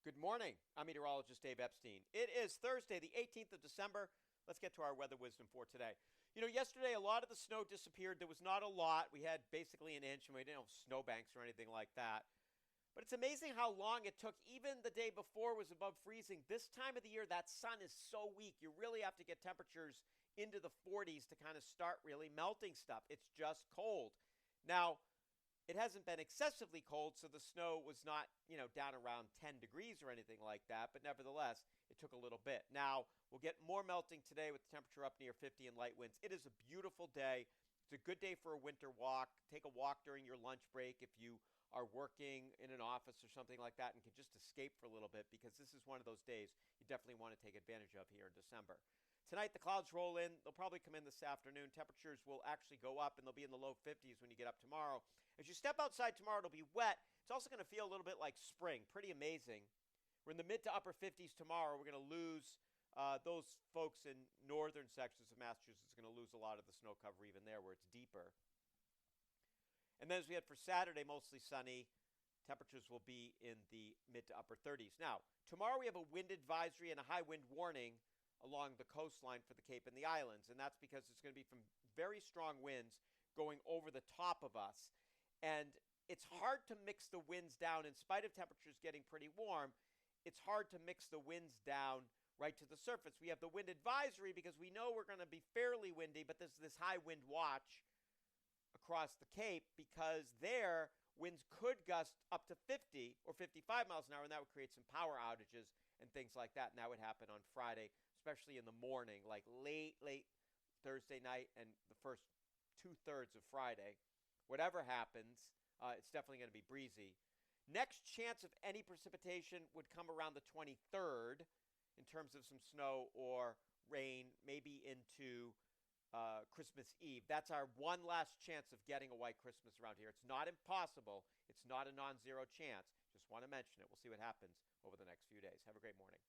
Good morning. I'm meteorologist Dave Epstein. It is Thursday, the 18th of December. Let's get to our weather wisdom for today. Yesterday a lot of the snow disappeared. There was not a lot. We had basically an inch, and we didn't have snowbanks or anything like that. But it's amazing how long it took. Even the day before was above freezing. This time of the year, that sun is so weak. You really have to get temperatures into the 40s to kind of start really melting stuff. It's just cold. Now, it hasn't been excessively cold, so the snow was not, down around 10 degrees or anything like that, but nevertheless, it took a little bit. Now, we'll get more melting today with the temperature up near 50 and light winds. It is a beautiful day. It's a good day for a winter walk. Take a walk during your lunch break if you are working in an office or something like that and can just escape for a little bit, because this is one of those days you definitely want to take advantage of here in December. Tonight, the clouds roll in. They'll probably come in this afternoon. Temperatures will actually go up, and they'll be in the low 50s when you get up tomorrow. As you step outside tomorrow, it'll be wet. It's also going to feel a little bit like spring. Pretty amazing. We're in the mid to upper 50s tomorrow. We're going to lose those folks in northern sections of Massachusetts are going to lose a lot of the snow cover even there where it's deeper. And then as we head for Saturday, mostly sunny. Temperatures will be in the mid to upper 30s. Now, tomorrow we have a wind advisory and a high wind warning along the coastline for the Cape and the islands. And that's because it's going to be from very strong winds going over the top of us. And it's hard to mix the winds down. In spite of temperatures getting pretty warm, it's hard to mix the winds down right to the surface. We have the wind advisory because we know we're going to be fairly windy, but there's this high wind watch across the Cape because there winds could gust up to 50 or 55 miles an hour, and that would create some power outages and things like that. And that would happen on Friday, especially in the morning, like late Thursday night and the first two-thirds of Friday. Whatever happens, it's definitely going to be breezy. Next chance of any precipitation would come around the 23rd in terms of some snow or rain, maybe into Christmas Eve. That's our one last chance of getting a white Christmas around here. It's not impossible. It's not a non-zero chance. Just want to mention it. We'll see what happens over the next few days. Have a great morning.